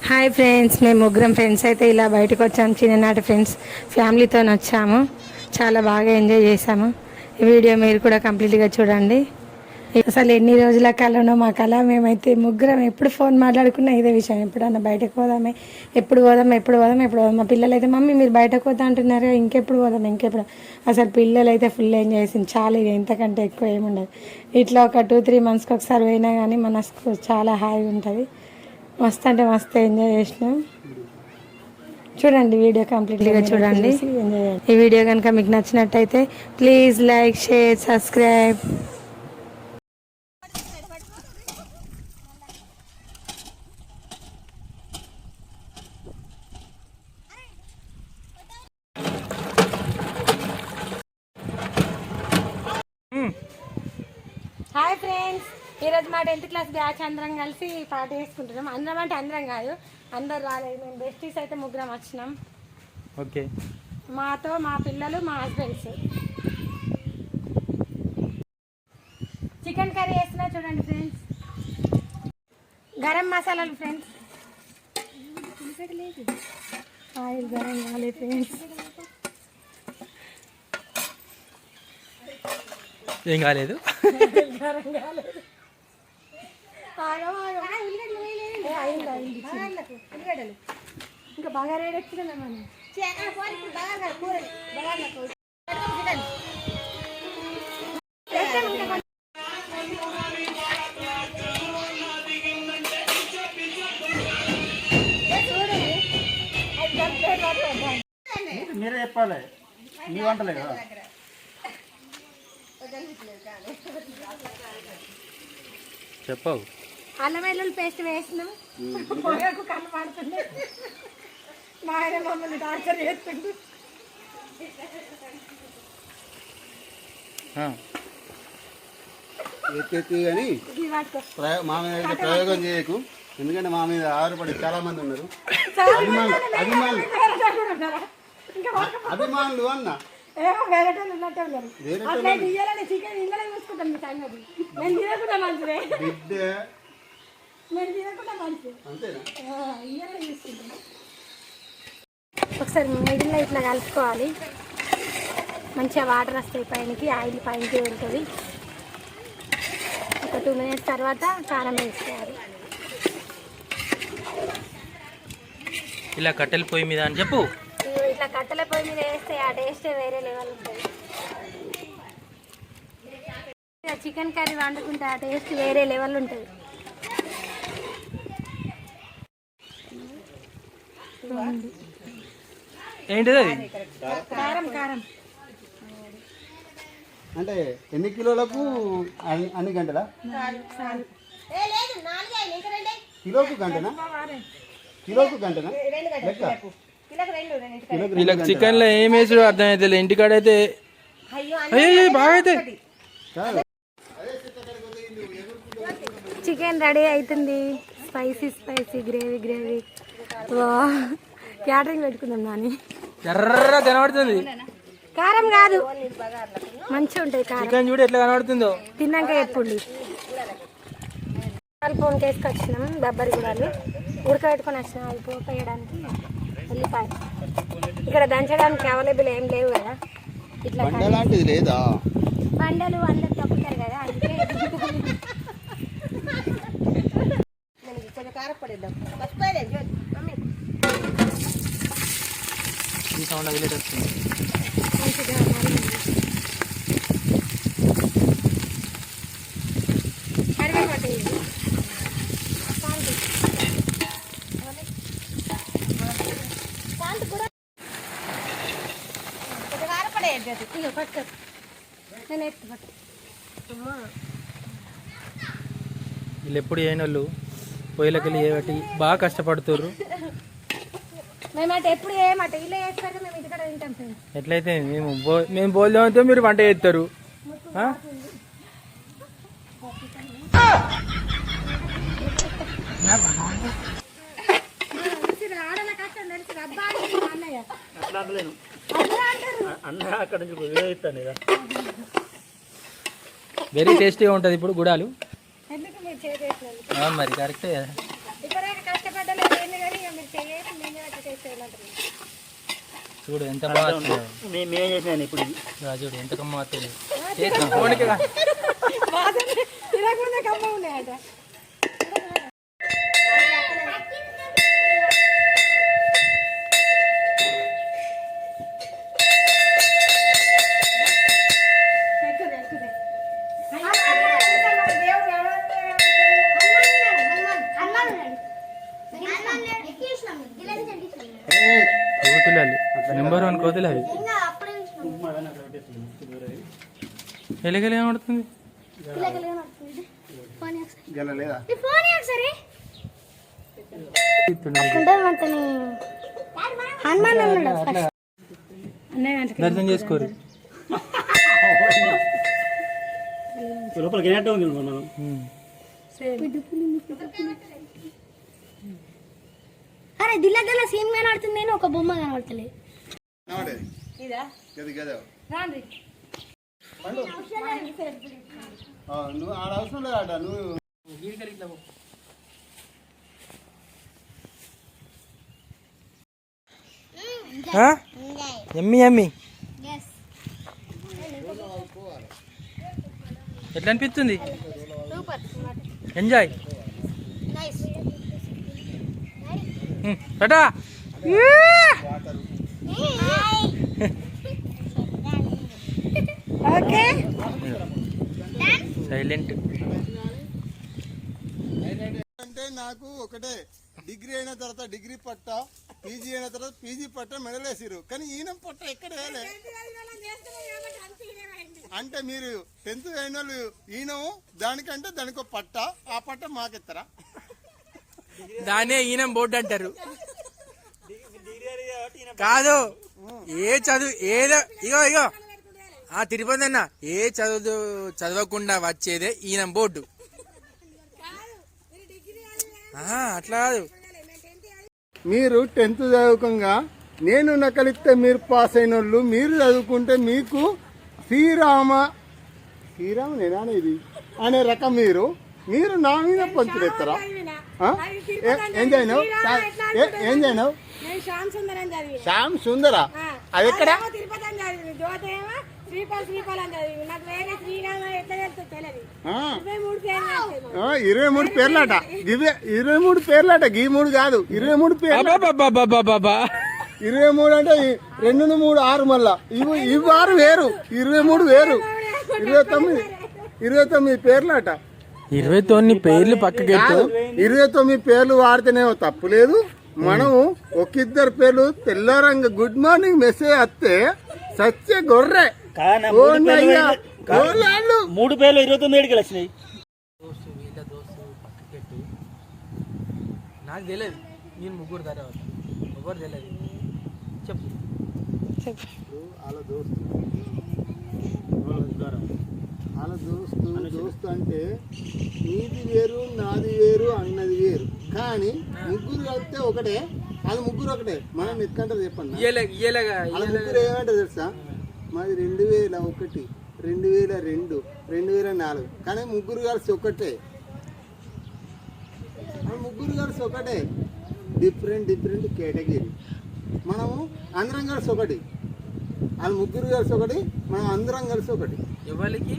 Hi friends, మేము ముగ్గురం friends అయితే ఇలా బయటకు వచ్చాము. చిన్ననాటి ఫ్రెండ్స్ ఫ్యామిలీతో వచ్చాము. చాలా బాగా ఎంజాయ్ చేసాము. ఈ వీడియో మీరు కూడా కంప్లీట్గా చూడండి. అసలు ఎన్ని రోజుల కళనో మా కళ. మేమైతే ముగ్గురం ఎప్పుడు ఫోన్ మాట్లాడుకున్నా ఇదే విషయం, ఎప్పుడన్నా బయటకు పోదామే, ఎప్పుడు పోదాం ఎప్పుడు పోదాం ఎప్పుడు పోదాం. మా పిల్లలు అయితే మమ్మీ మీరు బయటకు పోతా అంటున్నారు, ఇంకెప్పుడు పోదాం ఇంకెప్పుడు. అసలు పిల్లలు అయితే ఫుల్ ఎంజాయ్ చేసింది. చాలా ఇక ఇంతకంటే ఎక్కువ ఏముండదు. ఇట్లా ఒక 2-3 మంత్స్కి ఒకసారి పోయినా కానీ మనకు చాలా హాయిగా ఉంటుంది. మస్తు అంటే మస్తు ఎంజాయ్ చేసినాం. చూడండి వీడియో కంప్లీట్గా చూడండి. ఈ వీడియో కనుక మీకు నచ్చినట్టయితే please like, share, subscribe. Hi friends, ఈరోజు మా 10th క్లాస్ బ్యాచ్ అందరం కలిసి పార్టీ చేసుకుంటున్నాం. అందరం అంటే అందరం కాదు, అందరు రాలేదు. మేము బెస్టీస్ అయితే ముగ్గురం వచ్చినాం. ఓకే, మాతో మా పిల్లలు, మా హస్బెండ్స్. చికెన్ కర్రీ వేస్తున్నా చూడండి ఫ్రెండ్స్. గరం మసాలాలు ఫ్రెండ్స్. ఆయిల్ గరం కాలేదు ఫ్రెండ్స్. ఏం కాలేదు, గరం కాలేదు. ఇంకా బాగా రేట్ ఎక్కిందా మనం. మీరే చెప్పాలి, మీ వంటలే కదా. చెప్పవు. అల్లం వెల్లుల్లి పేస్ట్ వేసినాం. కళ్ళు పడుతుంది. మా ఆయన మమ్మల్ని టార్చర్ చేస్తుండు. ఎత్తి కానీ మా మీద ప్రయోగం చేయకు, ఎందుకంటే మా మీద ఆధారపడి చాలా మంది ఉన్నారు. అభిమానులు అన్న ఏమో వేరే వాళ్ళు ఉన్నట్టే ఉన్నారు. అట్లా తీయాలని చికెన్ ఇందులో చూసుకుంటాం. మీ సంగతి నేను తీయకుండా మంచిదే, నేను తీయకుండా మంచిది. ఇయ్యాలని చూసుకుంటాం. ఒకసారి మిడిల్లో ఇట్లా కలుపుకోవాలి. మంచిగా వాటర్ వస్తాయి పైనకి, ఆయిల్ పైనకి ఉంటుంది. ఒక 2 minutes తర్వాత కారం వేసుకోవాలి. ఇలా కట్టెల పొయ్యి మీద అని చెప్పు. ఇట్లా కట్టెల పొయ్యి మీద వేస్తే ఆ టేస్టే వేరే లెవెల్ ఉంటుంది. చికెన్ కర్రీ వండుకుంటే ఆ టేస్ట్ వేరే లెవెల్ ఉంటుంది. ఏంటిది అది? కారం. కారం అంటే ఎన్ని కిలోలకు అన్ని గంటలా? కిలోకు గంటనా? కిలోకు గంటనా లెక్క? వీళ్ళకి చికెన్ లో ఏం వేసాడు అర్థమైతే. ఇంటికాడైతే అయ్యో బాగా అయితే. చికెన్ రెడీ అవుతుంది. Spicy gravy. వా, క్యాటరింగ్ పెట్టుకుందాం నాని. ఎర్ర కనబడుతుంది. కారం కాదు, మంచిగా ఉంటుంది కారం. చికెన్ చూడు ఎట్లా కనబడుతుందో. తిన్నాక ఎప్పుడు ఫోన్ వేసుకొచ్చినాం. బొబ్బరి గుడాలు ఉడకబెట్టుకొని వచ్చినాం. అవి పోపు వేయడానికి ఉల్లిపాయ. ఇక్కడ దంచడానికి అవైలబుల్ ఏం లేవు కదా. ఇట్లా లేదా బండలు అందరు తప్పుతారు కదా, అందుకే ఈ సౌండ్ అదిలేట్ వస్తుంది. మంచిగా వీళ్ళు ఎప్పుడు చేయని వాళ్ళు పొయ్యిలోకి వెళ్ళి చేయబట్టి బాగా కష్టపడుతుర్రు. మేమైతే ఎప్పుడు ఏమాట ఇలా వేస్తారు. మేము ఇంటికాడ తింటాం ఫ్రెండ్స్. ఎట్లయితే మేము బోల్దామంటే మీరు వంట చేస్తారు. వెరీ టేస్టీగా ఉంటుంది ఇప్పుడు గుడాలు. ఎందుకు మీరు చేసేసినారు మరి కరెక్టే కదా. ఇప్పటివరకు కష్టపడ్డాను చూడు ఎంత బాగా మేమే చేసినాను ఇప్పుడు ఇది. చూడు ఎంత కమ్మ వస్తుంది కోతులు నెంబర్ 1 కోతులు అవి ఎలగలే ఏమడుతుంది గెలలేదా దర్శనం చేసుకోరు లోపల గినట్టు ఉంది మనం. అరే దిల్ల దిల్ల సీన్ కనబడుతుంది నేను ఒక బొమ్మ కనబడతలేదు. నువ్వు ఆడ అవసరం లేదాట నువ్వు ఎమ్మి ఎమ్మి ఎట్లా అనిపిస్తుంది ఎంజాయ్ టాటా ఓకే సైలెంట్ అంటే నాకు ఒకటే డిగ్రీ అయిన తర్వాత డిగ్రీ పట్ట పీజీ అయిన తర్వాత పీజీ పట్ట మెడలేసిరు కానీ ఈయన పట్ట ఎక్కడ వేయలే అంటే మీరు 10th అయిన వాళ్ళు ఈయనము దానికంటే దానికో పట్ట ఆ పట్ట మాకెత్తరా దానే ఈయనం బోర్డు అంటారు కాదు ఏ చదువు ఏదో ఇగో ఇగో ఆ తిరుపతి అన్న ఏ చదవకుండా వచ్చేదే ఈయనం బోర్డు అట్లా కాదు మీరు 10th చదువుకోగా నేను నకలిస్తే మీరు పాస్ అయిన వాళ్ళు మీరు చదువుకుంటే మీకు శ్రీరామ నేనా ఇది అనే రకం మీరు నా మీద పంచులేస్తారా ఏం చేయను ఏం చేయను శ్యామ్ సుందరా అది ఎక్కడ ఆ, 23 పేర్లట 23 పేర్లట గీ 3 కాదు 23 పేర్లు 23 అంటే 2 3 6 మళ్ళా ఇవి 6 వేరు 23 వేరు 29 పేర్లట 29 పేర్లు పక్కకెట్టు 29 పేర్లు వాడితేనేమో తప్పు లేదు మనము ఒకిద్దరు పేర్లు తెల్లరంగ గుడ్ మార్నింగ్ మెసేజ్ వస్తే సత్య గొర్రె కానా ఓ నయ్యా, ఓ లాళ్ళు. 3 పేర్లు 29 ఏడుకి వచ్చినాయి. పక్కకెట్టు నాకు తెలియదు నేను ముగ్గురు తర్వాత ఎవరు తెలియదు చెప్పు వాళ్ళ దోస్తు అంటే నీది వేరు నాది వేరు అన్నది వేరు కానీ ముగ్గురు కలిపితే ఒకటే వాళ్ళు ముగ్గురు ఒకటే మనం ఎత్తుకంటారు చెప్పండి వాళ్ళ ముగ్గురు ఏమంటారు తెలుసా మాది 2001 2002 2004 కానీ ముగ్గురు కలిసి ఒకటే ముగ్గురు కలిసి ఒకటే డిఫరెంట్ కేటగిరీ మనము అందరం కలిసి ఒకటి వాళ్ళు ముగ్గురు కలిసి ఒకటి మనం అందరం కలిసి ఒకటి ఎవరికి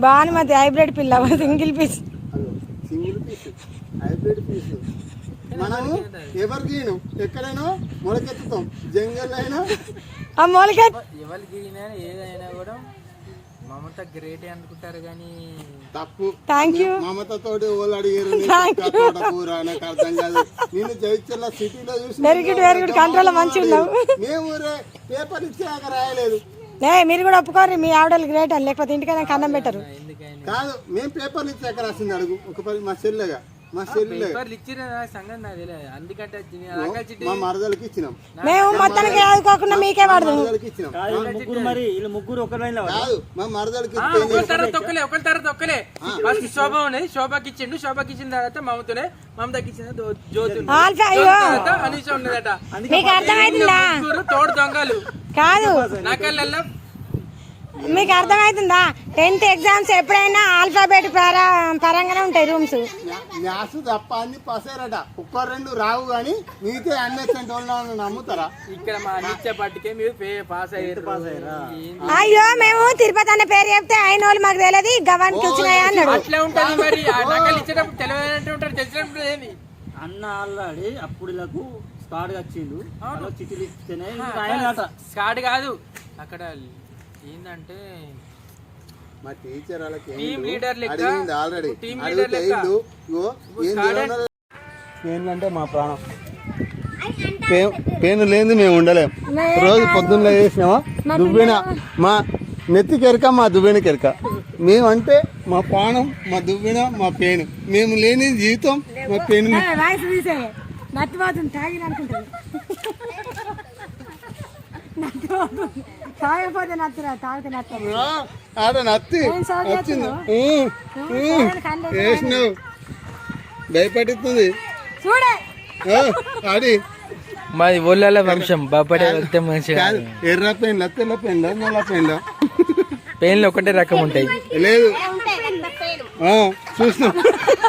బాగా మధ్య హైబ్రిడ్ పిల్ల సింగిల్ పీస్ అదో సింగిల్ పీస్ హైబ్రిడ్ పీస్ మనము ఎవరికి ఎక్కడైనా మొలకెత్తుతాం జంగల్ అయినా ఆ మొలక ఎవరికి ఏదైనా కూడా మమత గ్రేటే అనుకుంటారు కానీ తప్పు థ్యాంక్ యూ మమతతోటి వాళ్ళు అడిగారు కూర నాకు అర్థం కాదు నేను జైచల్ల సిటీలో చూసి వెరీ గుడ్ కంట్రోల్ మంచిగా ఉన్నావు మేము పేపర్ ఇచ్చాక రాయలేదు మీరు కూడా ఒప్పుకోరు మీ ఆవిడలు గ్రేట్ అని లేకపోతే ఇంటికైనా కన్నం పెట్టరు కాదు మేము పేపర్లు ఇచ్చాక రాసింది అడుగు ఒక పది మా చెల్లెగా మా మరదలకి ఇచ్చినాం మేము మొత్తానికి ఆదుకోకుండా మీకే పడదు మరదలకి ఇచ్చినాం ముగ్గురు మరి వీళ్ళు ముగ్గురు ఒక లైన్ లో కాదు మా మరదలకి ఒకరి తర్వాత ఒక్కలే ఫస్ట్ శోభ ఉన్నది శోభకి ఇచ్చిండు శోభకి ఇచ్చిన తర్వాత మమతకి ఇచ్చిన జ్యోతి అనీష ఉన్నదట మీకు అర్థమైతుందా తోడు దొంగలు కాదు నాకల్లా మీకు అర్థమైతుందా 10th ఎగ్జామ్స్ ఎప్పుడైనా ఆల్ఫాబెట్ పరంగానే ఉంటాయి రూమ్స్. మ్యాథ్స్ తప్ప అన్ని పాస్ అయ్యారట. ఒక్క రెండు రావు కానీ మిగతా అన్ని ఎక్సెంట్ వాళ్ళు నమ్ముతారా? ఇక్కడ మా నిత్య పట్టుకే మీరు పాస్ అయ్యారా? అయ్యో మేము తిరుపతి అన్న పేరు చెప్తే అయిన వాళ్ళు మాకు తెలియదు గవానికి వచ్చినాయా అన్నాడు. అట్లా ఉంటది మరి. ఆ నకలు ఇచ్చేటప్పుడు తెలియనట్టు ఉంటారు, తెలిసినప్పుడు ఏంది అన్న ఆల్రెడీ అప్పుడు స్టార్ట్ వచ్చిండు. చిట్టులు ఇస్తేనే స్కాడ్ కాదు అక్కడ ఏంటంటే మా టీచర్ వాళ్ళకి టీమ్ లీడర్ లెక్క అడిగింది ఆల్రెడీ. టీమ్ లీడర్ లెక్క ఏంటంటే మా ప్రాణం పేను లేని మేము ఉండలేం. రోజు పొద్దున్న చేసినామా దువ్వెన మా నెత్తి కెరక, మా దువ్వెన కెరక. మేమంటే మా ప్రాణం, మా దువ్వెన, మా పేను. మేము లేని జీవితం మా పేను. మర్చిపోతుంది తాగి అనుకుంటాను. తాగిపోతే నచ్చరా, తాగితే నచ్చరు. ఆడ నత్తి వచ్చింది వేసినావు భయపడుతుంది చూడే ఆడి. మాది ఒళ్ళ వంశం బాపడే వెళ్తే మంచిగా. ఎర్ర పెయిన్లా, తెల్ల పెయిన్లా, నల్ల పెయిన్లా? పెయిన్లు ఒకటే రకం ఉంటాయి. లేదు చూసినా